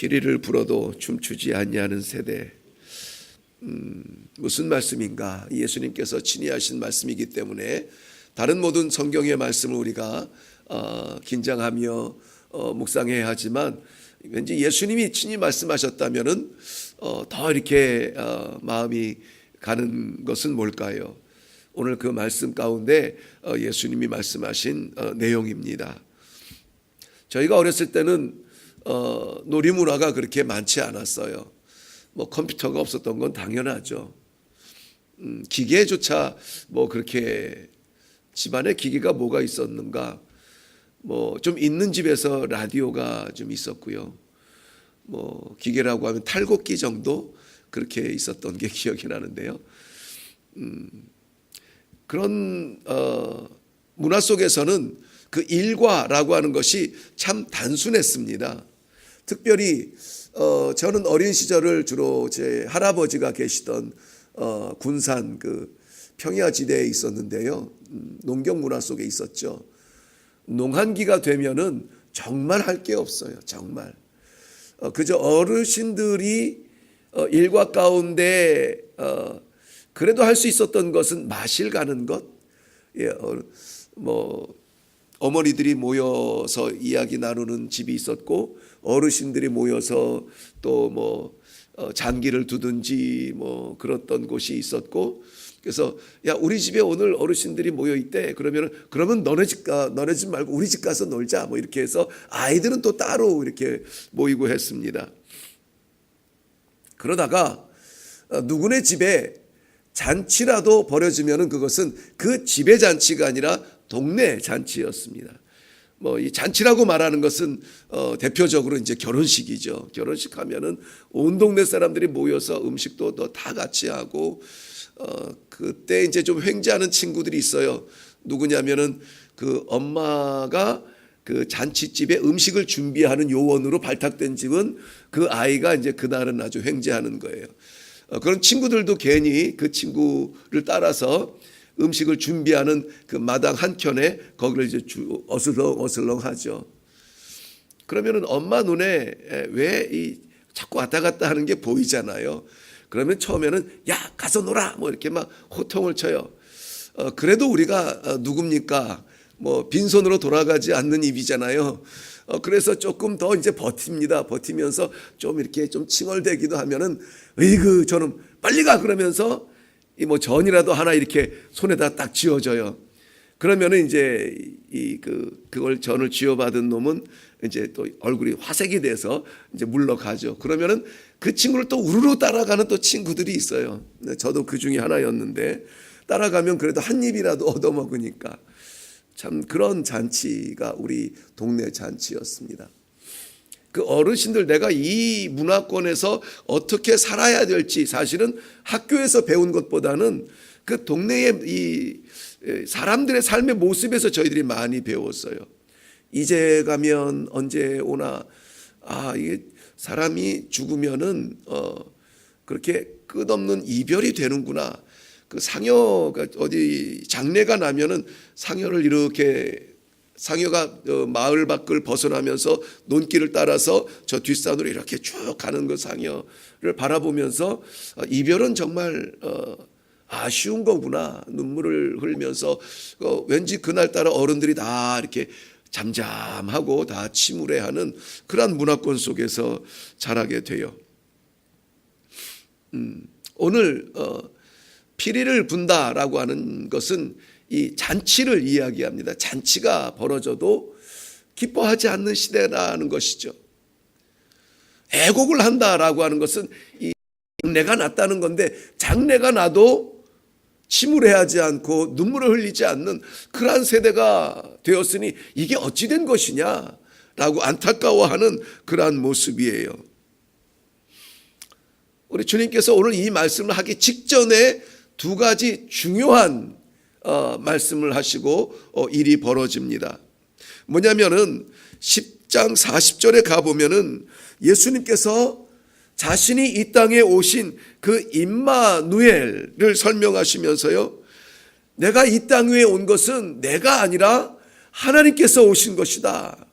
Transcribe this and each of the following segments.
피리를 불어도 춤추지 아니하는 세대. 무슨 말씀인가? 예수님께서 친히 하신 말씀이기 때문에 다른 모든 성경의 말씀을 우리가 긴장하며 묵상해야 하지만, 왠지 예수님이 친히 말씀하셨다면은 더 이렇게 마음이 가는 것은 뭘까요? 오늘 그 말씀 가운데 예수님이 말씀하신 내용입니다. 저희가 어렸을 때는 놀이문화가 그렇게 많지 않았어요. 뭐 컴퓨터가 없었던 건 당연하죠. 기계조차 뭐 그렇게 집안에 기계가 뭐가 있었는가? 뭐 좀 있는 집에서 라디오가 좀 있었고요. 뭐 기계라고 하면 탈곡기 정도 그렇게 있었던 게 기억이 나는데요. 그런 문화 속에서는 그 일과라고 하는 것이 참 단순했습니다. 특별히 저는 어린 시절을 주로 제 할아버지가 계시던 군산 그 평야지대에 있었는데요. 농경 문화 속에 있었죠. 농한기가 되면은 정말 할 게 없어요. 정말 그저 어르신들이 일과 가운데 그래도 할 수 있었던 것은 마실 가는 것, 뭐 어머니들이 모여서 이야기 나누는 집이 있었고, 어르신들이 모여서 또 뭐 장기를 두든지 뭐 그랬던 곳이 있었고, 그래서 야 우리 집에 오늘 어르신들이 모여 있대. 그러면 너네 집 말고 우리 집 가서 놀자. 뭐 이렇게 해서 아이들은 또 따로 이렇게 모이고 했습니다. 그러다가 누구네 집에 잔치라도 벌어지면은 그것은 그 집의 잔치가 아니라 동네 잔치였습니다. 뭐 이 잔치라고 말하는 것은 대표적으로 이제 결혼식이죠. 결혼식 하면은 온 동네 사람들이 모여서 음식도 다 같이 하고, 그때 이제 좀 횡재하는 친구들이 있어요. 누구냐면은 그 엄마가 그 잔치집에 음식을 준비하는 요원으로 발탁된 집은 그 아이가 이제 그날은 아주 횡재하는 거예요. 그런 친구들도 괜히 그 친구를 따라서 음식을 준비하는 그 마당 한켠에 거기를 이제 어슬렁 하죠. 그러면은 엄마 눈에 왜 이 자꾸 왔다 갔다 하는 게 보이잖아요. 그러면 처음에는 야 가서 놀아 뭐 이렇게 막 호통을 쳐요. 그래도 우리가 누굽니까? 뭐 빈손으로 돌아가지 않는 입이잖아요. 그래서 조금 더 이제 버팁니다. 버티면서 좀 이렇게 좀 칭얼대기도 하면은 으이그 저는 빨리 가 그러면서 이 뭐 전이라도 하나 이렇게 손에다 딱 쥐어줘요. 그러면은 이제 그걸 전을 쥐어받은 놈은 이제 또 얼굴이 화색이 돼서 이제 물러가죠. 그러면은 그 친구를 또 우르르 따라가는 또 친구들이 있어요. 저도 그 중에 하나였는데, 따라가면 그래도 한 입이라도 얻어먹으니까. 참 그런 잔치가 우리 동네 잔치였습니다. 그 어르신들, 내가 이 문화권에서 어떻게 살아야 될지 사실은 학교에서 배운 것보다는 그 동네의 이 사람들의 삶의 모습에서 저희들이 많이 배웠어요. 이제 가면 언제 오나, 이게 사람이 죽으면은 그렇게 끝없는 이별이 되는구나. 그 상여가 어디 장례가 나면은 상여를 이렇게 상여가 마을 밖을 벗어나면서 논길을 따라서 저 뒷산으로 이렇게 쭉 가는 그 상여를 바라보면서 이별은 정말 아쉬운 거구나. 눈물을 흘리면서 왠지 그날따라 어른들이 다 이렇게 잠잠하고 다 침울해하는 그러한 문화권 속에서 자라게 돼요. 오늘 피리를 분다라고 하는 것은 이 잔치를 이야기합니다. 잔치가 벌어져도 기뻐하지 않는 시대라는 것이죠. 애곡을 한다라고 하는 것은 이 장례가 났다는 건데, 장례가 나도 침울해하지 않고 눈물을 흘리지 않는 그러한 세대가 되었으니 이게 어찌 된 것이냐라고 안타까워하는 그러한 모습이에요. 우리 주님께서 오늘 이 말씀을 하기 직전에 두 가지 중요한 말씀을 하시고 일이 벌어집니다. 뭐냐면은 10장 40절에 가보면은 예수님께서 자신이 이 땅에 오신 그 임마누엘을 설명하시면서요, 내가 이 땅 위에 온 것은 내가 아니라 하나님께서 오신 것이다.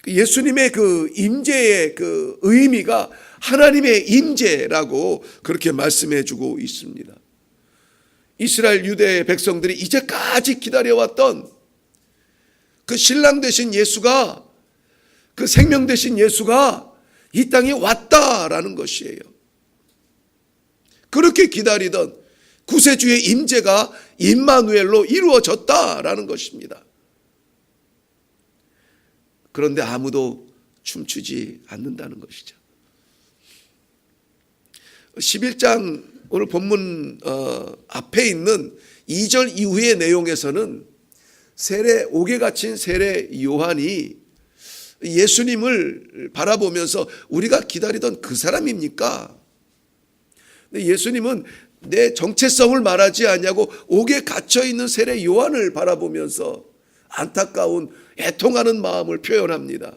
예수님의 그 임재의 그 의미가 하나님의 임재라고 그렇게 말씀해 주고 있습니다. 이스라엘 유대 백성들이 이제까지 기다려왔던 그 신랑 되신 예수가, 그 생명 되신 예수가 이 땅에 왔다라는 것이에요. 그렇게 기다리던 구세주의 임재가 임마누엘로 이루어졌다라는 것입니다. 그런데 아무도 춤추지 않는다는 것이죠. 11장 오늘 본문 앞에 있는 2절 이후의 내용에서는 옥에 갇힌 세례 요한이 예수님을 바라보면서 우리가 기다리던 그 사람입니까? 근데 예수님은 내 정체성을 말하지 않냐고 옥에 갇혀 있는 세례 요한을 바라보면서 안타까운 애통하는 마음을 표현합니다.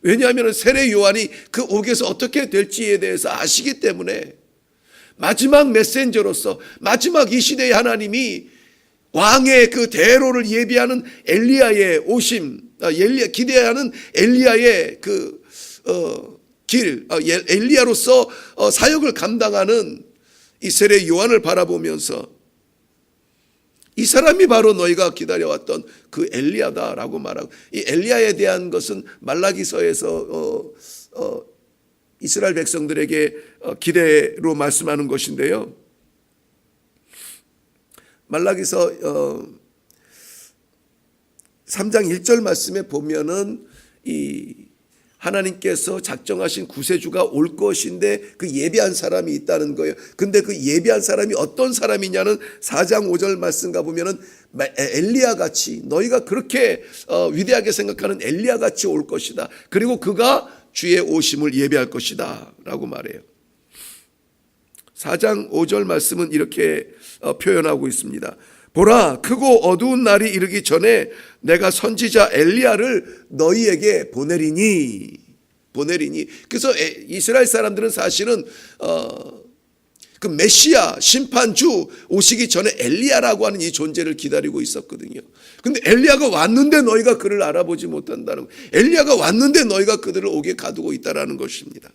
왜냐하면 세례 요한이 그 옥에서 어떻게 될지에 대해서 아시기 때문에 마지막 메신저로서 마지막 이 시대의 하나님이 왕의 그 대로를 예비하는 엘리야의 오심, 기대하는 엘리야의 그 엘리야로서 사역을 감당하는 이 세례 요한을 바라보면서 이 사람이 바로 너희가 기다려왔던 그 엘리야다라고 말하고, 이 엘리야에 대한 것은 말라기서에서 이스라엘 백성들에게 기대로 말씀하는 것인데요. 말라기서 3장 1절 말씀에 보면은 이 하나님께서 작정하신 구세주가 올 것인데 그 예비한 사람이 있다는 거예요. 근데 그 예비한 사람이 어떤 사람이냐는 4장 5절 말씀 가보면은 엘리야 같이, 너희가 그렇게 위대하게 생각하는 엘리야 같이 올 것이다. 그리고 그가 주의 오심을 예비할 것이다 라고 말해요. 4장 5절 말씀은 이렇게 표현하고 있습니다. 보라, 크고 어두운 날이 이르기 전에 내가 선지자 엘리야를 너희에게 보내리니. 그래서 이스라엘 사람들은 사실은 그 메시아 심판주 오시기 전에 엘리야라고 하는 이 존재를 기다리고 있었거든요. 근데 엘리야가 왔는데 너희가 그를 알아보지 못한다는 거예요. 엘리야가 왔는데 너희가 그들을 옥에 가두고 있다라는 것입니다.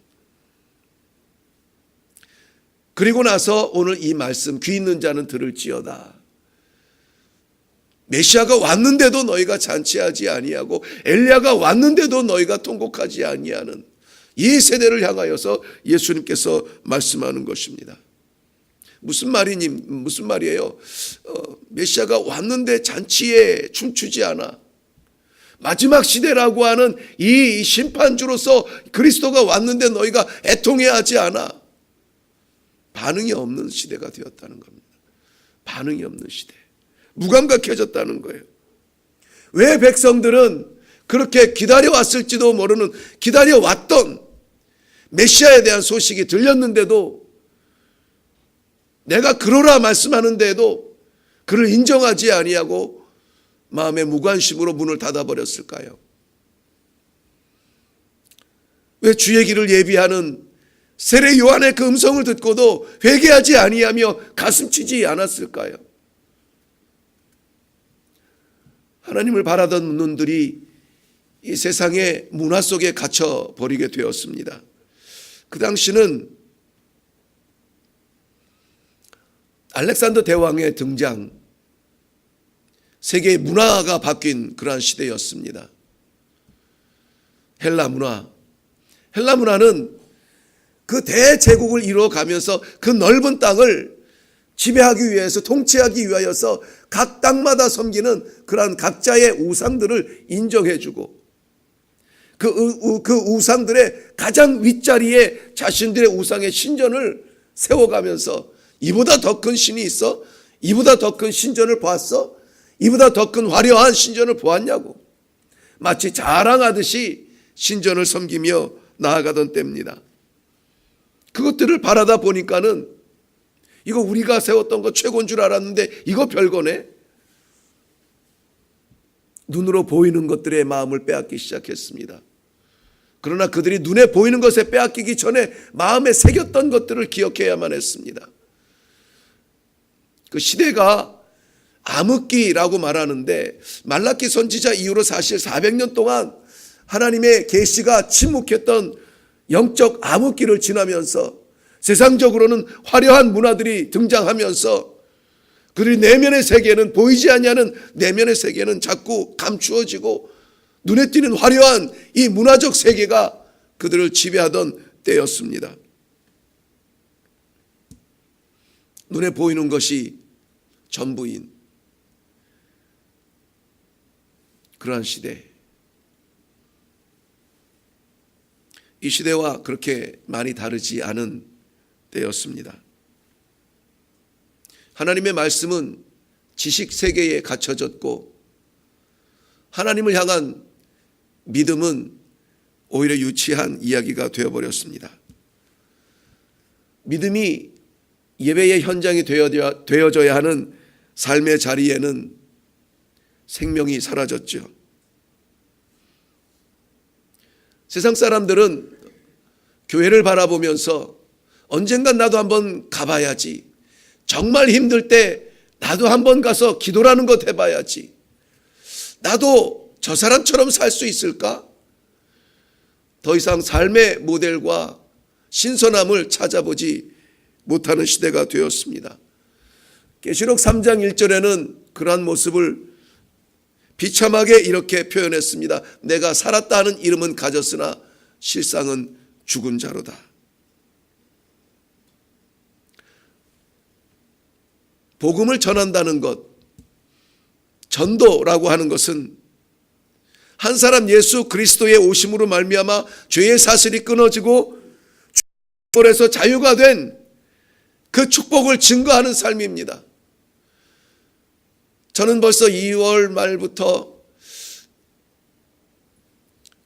그리고 나서 오늘 이 말씀, 귀 있는 자는 들을지어다. 메시아가 왔는데도 너희가 잔치하지 아니하고 엘리야가 왔는데도 너희가 통곡하지 아니하는 이 세대를 향하여서 예수님께서 말씀하는 것입니다. 무슨 말이에요? 메시아가 왔는데 잔치에 춤추지 않아. 마지막 시대라고 하는 이 심판주로서 그리스도가 왔는데 너희가 애통해하지 않아. 반응이 없는 시대가 되었다는 겁니다. 반응이 없는 시대. 무감각해졌다는 거예요. 왜 백성들은 그렇게 기다려왔을지도 모르는, 기다려왔던 메시아에 대한 소식이 들렸는데도, 내가 그러라 말씀하는데도 그를 인정하지 아니하고 마음의 무관심으로 문을 닫아버렸을까요? 왜 주의 길을 예비하는 세례 요한의 그 음성을 듣고도 회개하지 아니하며 가슴치지 않았을까요? 하나님을 바라던 눈들이 이 세상의 문화 속에 갇혀버리게 되었습니다. 그 당시는 알렉산더 대왕의 등장, 세계의 문화가 바뀐 그러한 시대였습니다. 헬라 문화는 그 대제국을 이루어가면서 그 넓은 땅을 지배하기 위해서, 통치하기 위하여서 각 땅마다 섬기는 그러한 각자의 우상들을 인정해주고, 그 우상들의 가장 윗자리에 자신들의 우상의 신전을 세워가면서, 이보다 더 큰 신이 있어? 이보다 더 큰 신전을 보았어? 이보다 더 큰 화려한 신전을 보았냐고 마치 자랑하듯이 신전을 섬기며 나아가던 때입니다. 그것들을 바라다 보니까는 이거 우리가 세웠던 거 최고인 줄 알았는데 이거 별거네. 눈으로 보이는 것들의 마음을 빼앗기 시작했습니다. 그러나 그들이 눈에 보이는 것에 빼앗기기 전에 마음에 새겼던 것들을 기억해야만 했습니다. 그 시대가 암흑기라고 말하는데, 말라기 선지자 이후로 사실 400년 동안 하나님의 계시가 침묵했던 영적 암흑기를 지나면서 세상적으로는 화려한 문화들이 등장하면서 그들이 내면의 세계는, 보이지 아니하는 내면의 세계는 자꾸 감추어지고 눈에 띄는 화려한 이 문화적 세계가 그들을 지배하던 때였습니다. 눈에 보이는 것이 전부인 그러한 시대. 이 시대와 그렇게 많이 다르지 않은 때였습니다. 하나님의 말씀은 지식 세계에 갇혀졌고 하나님을 향한 믿음은 오히려 유치한 이야기가 되어버렸습니다. 믿음이 예배의 현장이 되어져야 하는 삶의 자리에는 생명이 사라졌죠. 세상 사람들은 교회를 바라보면서 언젠간 나도 한번 가봐야지, 정말 힘들 때 나도 한번 가서 기도라는 것 해봐야지, 나도 저 사람처럼 살 수 있을까? 더 이상 삶의 모델과 신선함을 찾아보지 못하는 시대가 되었습니다. 계시록 3장 1절에는 그러한 모습을 비참하게 이렇게 표현했습니다. 내가 살았다 하는 이름은 가졌으나 실상은 죽은 자로다. 복음을 전한다는 것, 전도라고 하는 것은 한 사람 예수 그리스도의 오심으로 말미암아 죄의 사슬이 끊어지고 축복에서 자유가 된 그 축복을 증거하는 삶입니다. 저는 벌써 2월 말부터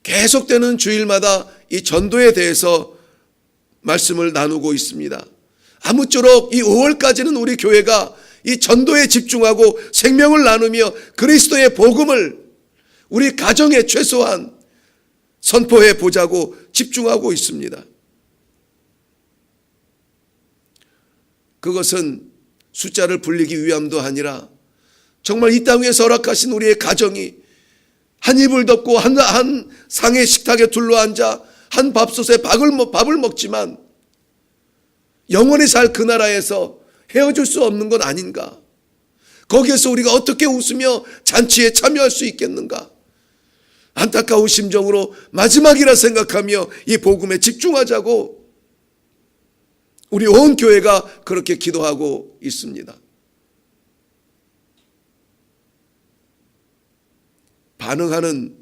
계속되는 주일마다 이 전도에 대해서 말씀을 나누고 있습니다. 아무쪼록 이 5월까지는 우리 교회가 이 전도에 집중하고 생명을 나누며 그리스도의 복음을 우리 가정에 최소한 선포해 보자고 집중하고 있습니다. 그것은 숫자를 불리기 위함도 아니라 정말 이 땅 위에서 허락하신 우리의 가정이 한 이불 덮고 한 상의 식탁에 둘러앉아 한 밥솥에 밥을 먹지만 영원히 살 그 나라에서 헤어질 수 없는 건 아닌가? 거기에서 우리가 어떻게 웃으며 잔치에 참여할 수 있겠는가? 안타까운 심정으로 마지막이라 생각하며 이 복음에 집중하자고 우리 온 교회가 그렇게 기도하고 있습니다. 반응하는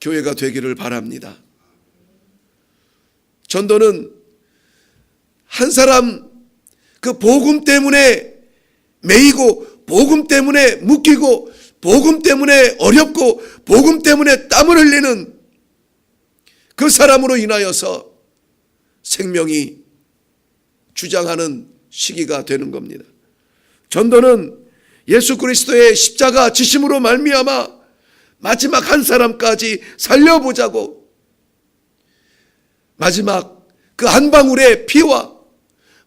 교회가 되기를 바랍니다. 전도는 한 사람 그 복음 때문에 매이고 복음 때문에 묶이고 복음 때문에 어렵고 복음 때문에 땀을 흘리는 그 사람으로 인하여서 생명이 주장하는 시기가 되는 겁니다. 전도는 예수 그리스도의 십자가 지심으로 말미암아 마지막 한 사람까지 살려보자고, 마지막 그 한 방울의 피와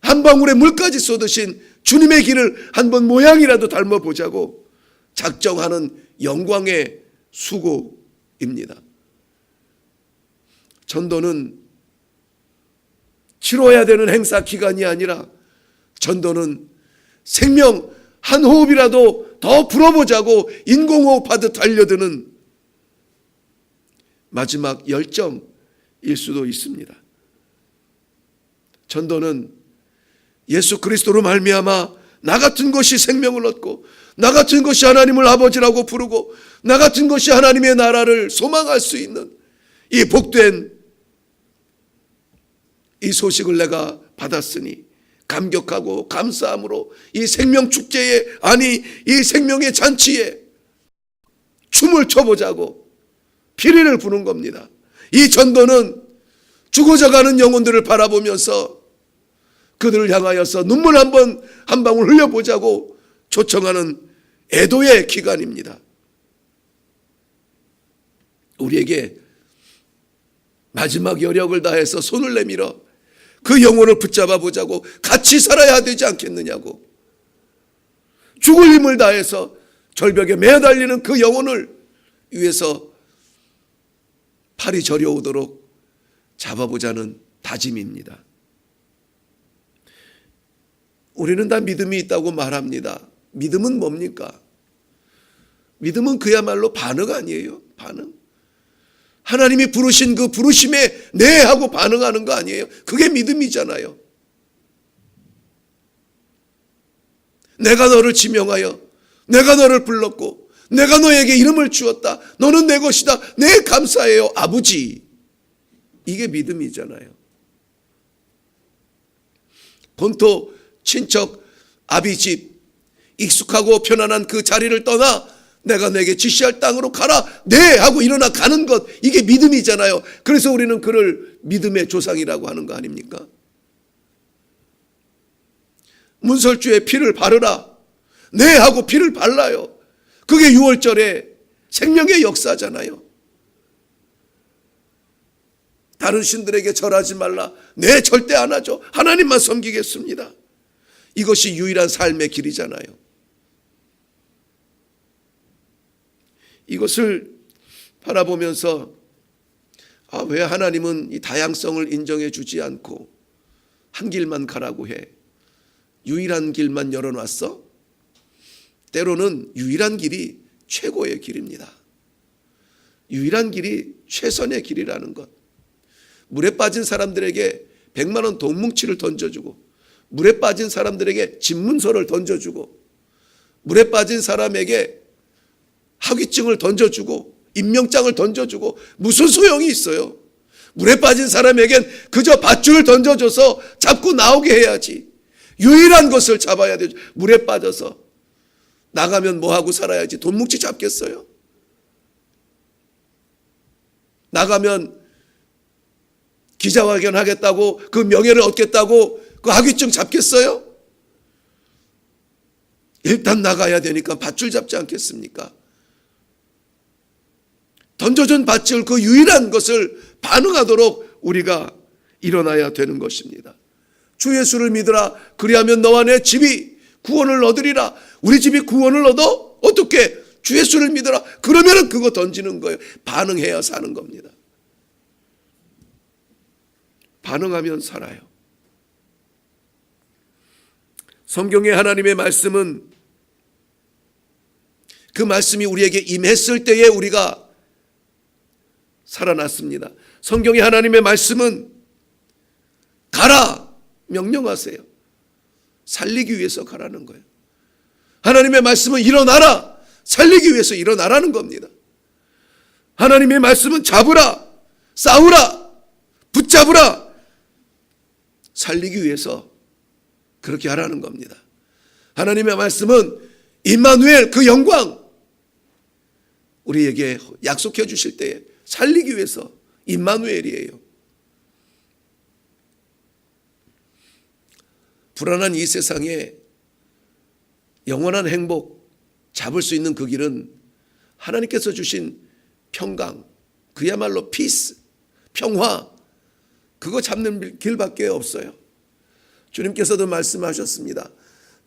한 방울의 물까지 쏟으신 주님의 길을 한번 모양이라도 닮아보자고 작정하는 영광의 수고입니다. 전도는 치러야 되는 행사 기간이 아니라 전도는 생명 한 호흡이라도 더 불어보자고 인공호흡하듯 달려드는 마지막 열정일 수도 있습니다. 전도는 예수 그리스도로 말미암아 나 같은 것이 생명을 얻고 나 같은 것이 하나님을 아버지라고 부르고 나 같은 것이 하나님의 나라를 소망할 수 있는 이 복된 이 소식을 내가 받았으니 감격하고 감사함으로 이 생명 축제에, 아니 이 생명의 잔치에 춤을 춰보자고 피리를 부는 겁니다. 이 전도는 죽어져가는 영혼들을 바라보면서 그들을 향하여서 눈물 한 방울 흘려보자고 초청하는 애도의 기간입니다. 우리에게 마지막 여력을 다해서 손을 내밀어 그 영혼을 붙잡아 보자고, 같이 살아야 되지 않겠느냐고, 죽을 힘을 다해서 절벽에 매달리는 그 영혼을 위해서 팔이 저려오도록 잡아보자는 다짐입니다. 우리는 다 믿음이 있다고 말합니다. 믿음은 뭡니까? 믿음은 그야말로 반응 아니에요? 반응. 하나님이 부르신 그 부르심에 네 하고 반응하는 거 아니에요? 그게 믿음이잖아요. 내가 너를 지명하여 내가 너를 불렀고 내가 너에게 이름을 주었다. 너는 내 것이다. 네, 감사해요, 아버지. 이게 믿음이잖아요. 본토 친척 아비 집 익숙하고 편안한 그 자리를 떠나 내가 내게 지시할 땅으로 가라. 네 하고 일어나 가는 것, 이게 믿음이잖아요. 그래서 우리는 그를 믿음의 조상이라고 하는 거 아닙니까? 문설주에 피를 바르라. 네 하고 피를 발라요. 그게 6월절의 생명의 역사잖아요. 다른 신들에게 절하지 말라. 네, 절대 안 하죠. 하나님만 섬기겠습니다. 이것이 유일한 삶의 길이잖아요. 이것을 바라보면서 왜 하나님은 이 다양성을 인정해 주지 않고 한 길만 가라고 해? 유일한 길만 열어놨어? 때로는 유일한 길이 최고의 길입니다. 유일한 길이 최선의 길이라는 것. 물에 빠진 사람들에게 100만 원 돈뭉치를 던져주고, 물에 빠진 사람들에게 집문서를 던져주고, 물에 빠진 사람에게 학위증을 던져주고 임명장을 던져주고 무슨 소용이 있어요? 물에 빠진 사람에겐 그저 밧줄을 던져줘서 잡고 나오게 해야지. 유일한 것을 잡아야 되죠. 물에 빠져서 나가면 뭐하고 살아야지. 돈뭉치 잡겠어요? 나가면 기자회견 하겠다고, 그 명예를 얻겠다고 그 학위증 잡겠어요? 일단 나가야 되니까 밧줄 잡지 않겠습니까? 던져준 밧줄, 그 유일한 것을 반응하도록 우리가 일어나야 되는 것입니다. 주 예수를 믿으라. 그리하면 너와 내 집이 구원을 얻으리라. 우리 집이 구원을 얻어? 어떻게? 주 예수를 믿으라. 그러면 그거 던지는 거예요. 반응해야 사는 겁니다. 반응하면 살아요. 성경의 하나님의 말씀은 그 말씀이 우리에게 임했을 때에 우리가 살아났습니다. 성경의 하나님의 말씀은 가라 명령하세요. 살리기 위해서 가라는 거예요. 하나님의 말씀은 일어나라, 살리기 위해서 일어나라는 겁니다. 하나님의 말씀은 잡으라, 싸우라, 붙잡으라, 살리기 위해서 그렇게 하라는 겁니다. 하나님의 말씀은 임마누엘, 그 영광 우리에게 약속해 주실 때에 살리기 위해서 임마누엘이에요. 불안한 이 세상에 영원한 행복 잡을 수 있는 그 길은 하나님께서 주신 평강, 그야말로 피스, 평화, 그거 잡는 길밖에 없어요. 주님께서도 말씀하셨습니다.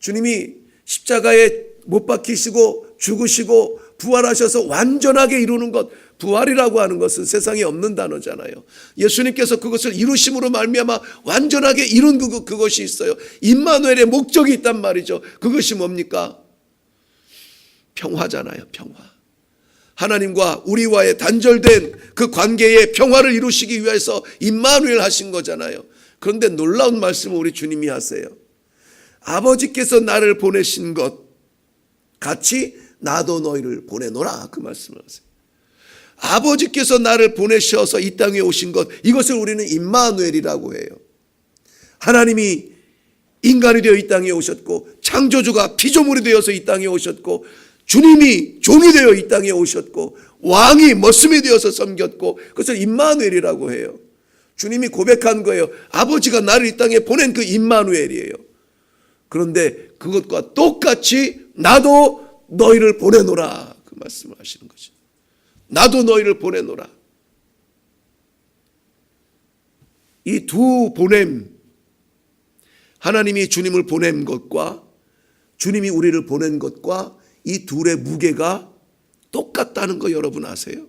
주님이 십자가에 못 박히시고 죽으시고 부활하셔서 완전하게 이루는 것, 부활이라고 하는 것은 세상에 없는 단어잖아요. 예수님께서 그것을 이루심으로 말미암아 완전하게 이룬 그것이 있어요. 임마누엘의 목적이 있단 말이죠. 그것이 뭡니까? 평화잖아요. 평화. 하나님과 우리와의 단절된 그 관계의 평화를 이루시기 위해서 임마누엘 하신 거잖아요. 그런데 놀라운 말씀을 우리 주님이 하세요. 아버지께서 나를 보내신 것 같이 나도 너희를 보내노라, 그 말씀을 하세요. 아버지께서 나를 보내셔서 이 땅에 오신 것, 이것을 우리는 임마누엘이라고 해요. 하나님이 인간이 되어 이 땅에 오셨고, 창조주가 피조물이 되어서 이 땅에 오셨고, 주님이 종이 되어 이 땅에 오셨고, 왕이 머슴이 되어서 섬겼고, 그것을 임마누엘이라고 해요. 주님이 고백한 거예요. 아버지가 나를 이 땅에 보낸 그 임마누엘이에요. 그런데 그것과 똑같이 나도 너희를 보내노라, 그 말씀을 하시는 거죠. 나도 너희를 보내노라. 이 두 보냄, 하나님이 주님을 보낸 것과 주님이 우리를 보낸 것과 이 둘의 무게가 똑같다는 거 여러분 아세요?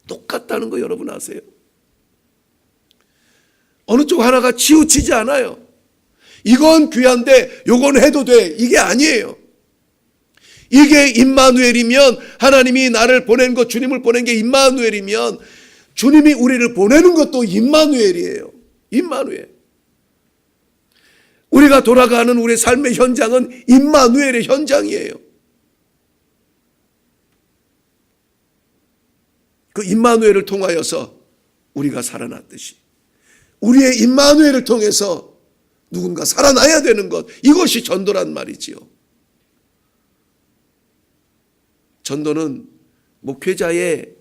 똑같다는 있다는 거 여러분 아세요? 어느 쪽 하나가 치우치지 않아요. 이건 귀한데 요건 해도 돼. 이게 아니에요. 이게 임마누엘이면, 하나님이 나를 보낸 것, 주님을 보낸 게 임마누엘이면, 주님이 우리를 보내는 것도 임마누엘이에요. 임마누엘. 우리가 돌아가는 우리 삶의 현장은 임마누엘의 현장이에요. 그 임마누엘을 통하여서 우리가 살아났듯이 우리의 임마누엘을 통해서 누군가 살아나야 되는 것, 이것이 전도란 말이지요. 전도는 목회자의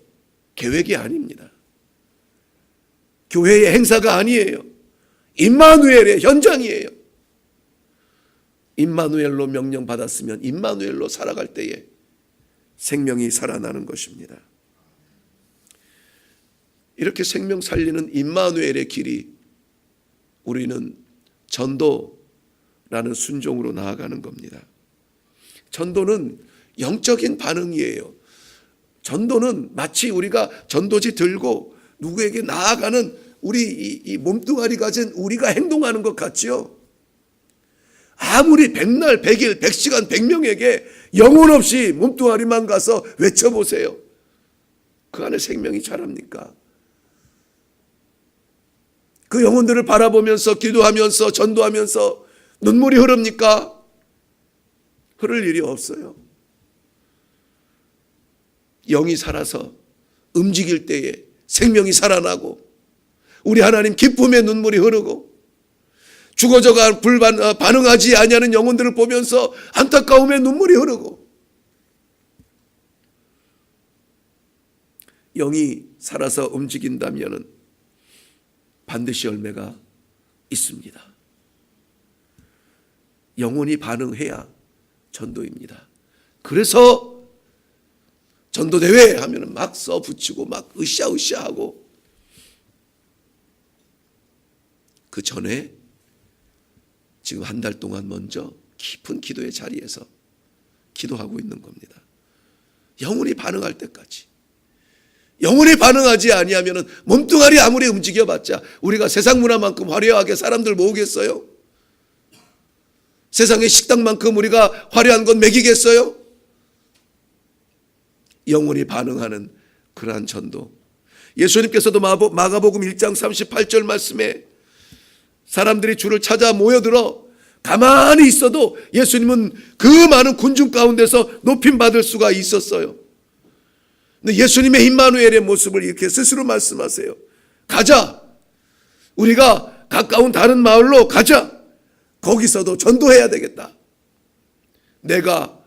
계획이 아닙니다. 교회의 행사가 아니에요. 임마누엘의 현장이에요. 임마누엘로 명령받았으면 임마누엘로 살아갈 때에 생명이 살아나는 것입니다. 이렇게 생명 살리는 임마누엘의 길이 우리는 전도라는 순종으로 나아가는 겁니다. 전도는 영적인 반응이에요. 전도는 마치 우리가 전도지 들고 누구에게 나아가는 우리 이 몸뚱아리 가진 우리가 행동하는 것 같지요. 아무리 100날, 100일, 100시간, 100명에게 영혼 없이 몸뚱아리만 가서 외쳐보세요. 그 안에 생명이 자랍니까? 그 영혼들을 바라보면서 기도하면서 전도하면서 눈물이 흐릅니까? 흐를 일이 없어요. 영이 살아서 움직일 때에 생명이 살아나고 우리 하나님 기쁨의 눈물이 흐르고 죽어져가 반응하지 아니하는 영혼들을 보면서 안타까움의 눈물이 흐르고 영이 살아서 움직인다면 반드시 열매가 있습니다. 영혼이 반응해야 전도입니다. 그래서 전도대회 하면 막 써붙이고 막 으쌰으쌰하고 그 전에 지금 한 달 동안 먼저 깊은 기도의 자리에서 기도하고 있는 겁니다. 영혼이 반응할 때까지. 영혼이 반응하지 아니하면 몸뚱아리 아무리 움직여봤자 우리가 세상 문화만큼 화려하게 사람들 모으겠어요? 세상의 식당만큼 우리가 화려한 건 먹이겠어요? 영혼이 반응하는 그러한 전도. 예수님께서도 마가복음 1장 38절 말씀에 사람들이 주를 찾아 모여들어 가만히 있어도 예수님은 그 많은 군중 가운데서 높임받을 수가 있었어요. 근데 예수님의 임마누엘의 모습을 이렇게 스스로 말씀하세요. 가자. 우리가 가까운 다른 마을로 가자. 거기서도 전도해야 되겠다. 내가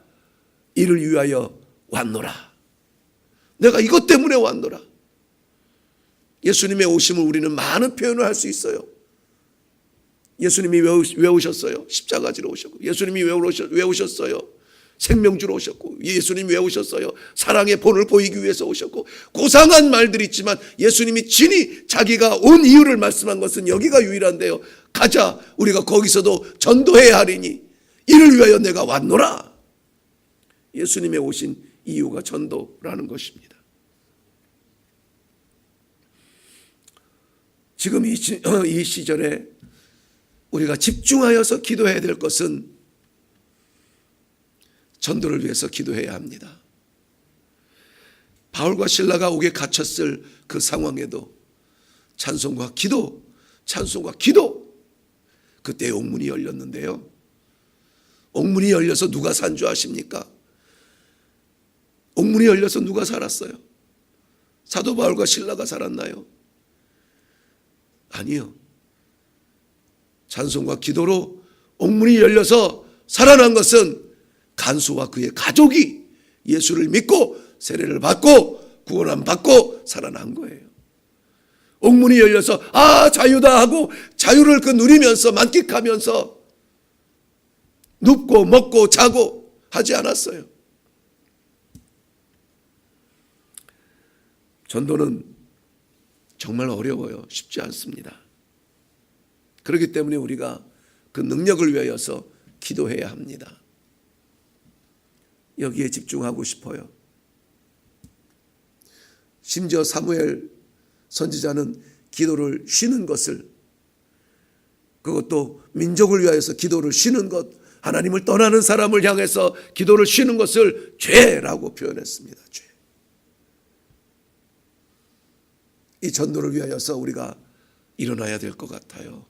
이를 위하여 왔노라. 내가 이것 때문에 왔노라. 예수님의 오심을 우리는 많은 표현을 할 수 있어요. 예수님이 왜 오셨어요? 십자가지로 오셨고, 예수님이 왜 오셨어요? 생명주로 오셨고, 예수님이 왜 오셨어요? 사랑의 본을 보이기 위해서 오셨고, 고상한 말들이 있지만 예수님이 친히 자기가 온 이유를 말씀한 것은 여기가 유일한데요. 가자. 우리가 거기서도 전도해야 하리니 이를 위하여 내가 왔노라. 예수님의 오신 이유가 전도라는 것입니다. 지금 이 시절에 우리가 집중하여서 기도해야 될 것은 전도를 위해서 기도해야 합니다. 바울과 실라가 옥에 갇혔을 그 상황에도 찬송과 기도, 그때 옥문이 열렸는데요. 옥문이 열려서 누가 산 줄 아십니까? 옥문이 열려서 누가 살았어요? 사도 바울과 실라가 살았나요? 아니요. 찬송과 기도로 옥문이 열려서 살아난 것은 간수와 그의 가족이 예수를 믿고 세례를 받고 구원함 받고 살아난 거예요. 옥문이 열려서 자유다 하고 자유를 누리면서 만끽하면서 눕고 먹고 자고 하지 않았어요. 전도는 정말 어려워요. 쉽지 않습니다. 그렇기 때문에 우리가 그 능력을 위하여서 기도해야 합니다. 여기에 집중하고 싶어요. 심지어 사무엘 선지자는 기도를 쉬는 것을, 그것도 민족을 위하여서 기도를 쉬는 것, 하나님을 떠나는 사람을 향해서 기도를 쉬는 것을 죄라고 표현했습니다. 죄. 이 전도를 위하여서 우리가 일어나야 될 것 같아요.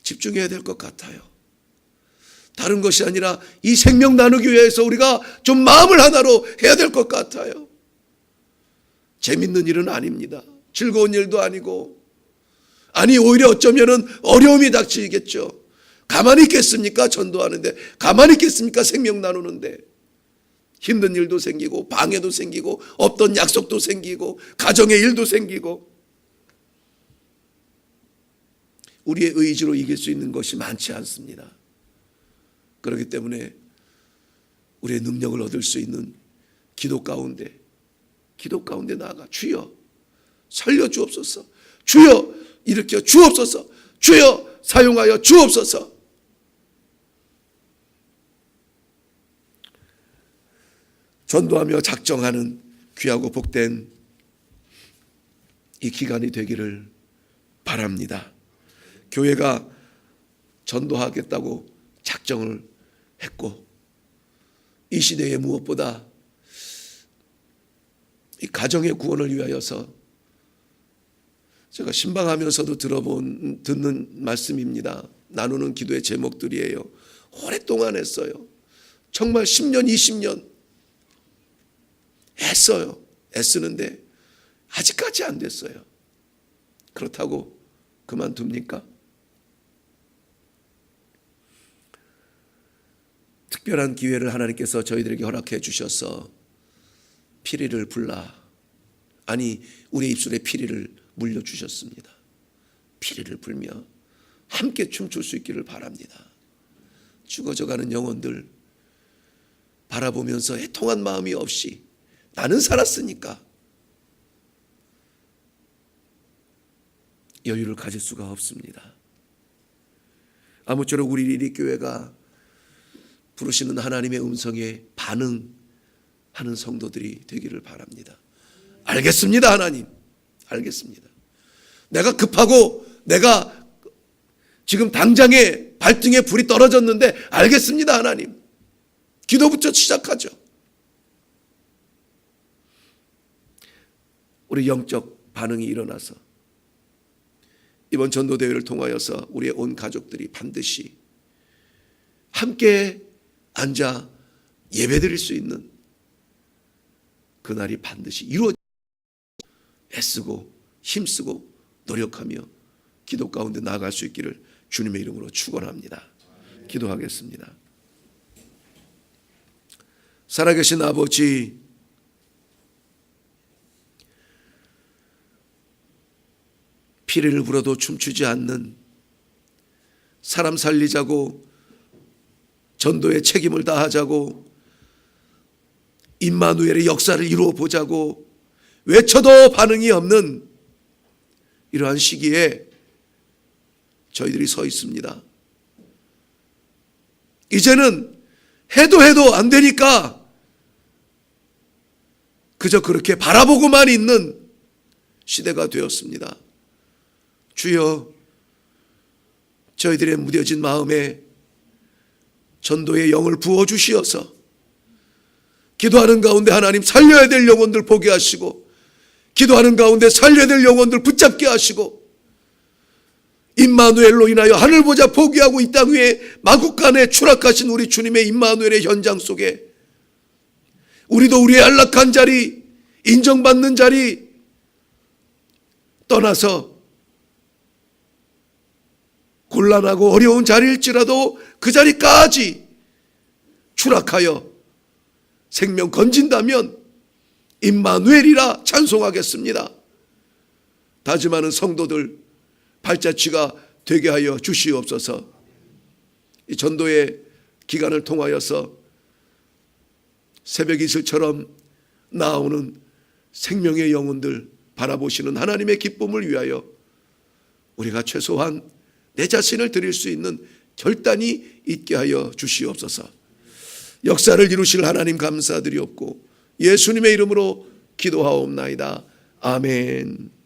집중해야 될 것 같아요. 다른 것이 아니라 이 생명 나누기 위해서 우리가 좀 마음을 하나로 해야 될 것 같아요. 재밌는 일은 아닙니다. 즐거운 일도 아니고, 아니 오히려 어쩌면은 어려움이 닥치겠죠. 가만히 있겠습니까? 전도하는데. 가만히 있겠습니까? 생명 나누는데. 힘든 일도 생기고, 방해도 생기고, 없던 약속도 생기고, 가정의 일도 생기고. 우리의 의지로 이길 수 있는 것이 많지 않습니다. 그렇기 때문에 우리의 능력을 얻을 수 있는 기도 가운데 나아가 주여 살려주옵소서, 주여 일으켜 주옵소서, 주여 사용하여 주옵소서. 전도하며 작정하는 귀하고 복된 이 기간이 되기를 바랍니다. 교회가 전도하겠다고 작정을 했고, 이 시대에 무엇보다 이 가정의 구원을 위하여서, 제가 신방하면서도 듣는 말씀입니다. 나누는 기도의 제목들이에요. 오랫동안 했어요. 정말 10년, 20년 했어요. 애쓰는데 아직까지 안 됐어요. 그렇다고 그만둡니까? 특별한 기회를 하나님께서 저희들에게 허락해 주셔서 피리를 우리의 입술에 피리를 물려주셨습니다. 피리를 불며 함께 춤출 수 있기를 바랍니다. 죽어져가는 영혼들 바라보면서 애통한 마음이 없이, 나는 살았으니까 여유를 가질 수가 없습니다. 아무쪼록 우리 리리교회가 부르시는 하나님의 음성에 반응하는 성도들이 되기를 바랍니다. 알겠습니다, 하나님. 알겠습니다. 내가 급하고 내가 지금 당장에 발등에 불이 떨어졌는데 알겠습니다, 하나님. 기도부터 시작하죠. 우리 영적 반응이 일어나서 이번 전도대회를 통하여서 우리의 온 가족들이 반드시 함께 앉아 예배드릴 수 있는 그날이 반드시 이루어지고, 애쓰고 힘쓰고 노력하며 기도 가운데 나아갈 수 있기를 주님의 이름으로 축원합니다. 기도하겠습니다. 살아계신 아버지, 피리를 불어도 춤추지 않는, 사람 살리자고 전도의 책임을 다하자고 임마누엘의 역사를 이루어 보자고 외쳐도 반응이 없는 이러한 시기에 저희들이 서 있습니다. 이제는 해도 안 되니까 그저 그렇게 바라보고만 있는 시대가 되었습니다. 주여, 저희들의 무뎌진 마음에 전도의 영을 부어주시어서 기도하는 가운데 하나님 살려야 될 영혼들 보게 하시고, 기도하는 가운데 살려야 될 영혼들 붙잡게 하시고, 임마누엘로 인하여 하늘 보자 포기하고 이 땅 위에 마국간에 추락하신 우리 주님의 임마누엘의 현장 속에 우리도 우리의 안락한 자리, 인정받는 자리 떠나서 곤란하고 어려운 자리일지라도 그 자리까지 추락하여 생명 건진다면 임마누엘이라 찬송하겠습니다. 다짐하는 성도들 발자취가 되게 하여 주시옵소서. 이 전도의 기간을 통하여서 새벽 이슬처럼 나오는 생명의 영혼들 바라보시는 하나님의 기쁨을 위하여 우리가 최소한 내 자신을 드릴 수 있는 결단이 있게 하여 주시옵소서. 역사를 이루실 하나님 감사드리옵고 예수님의 이름으로 기도하옵나이다. 아멘.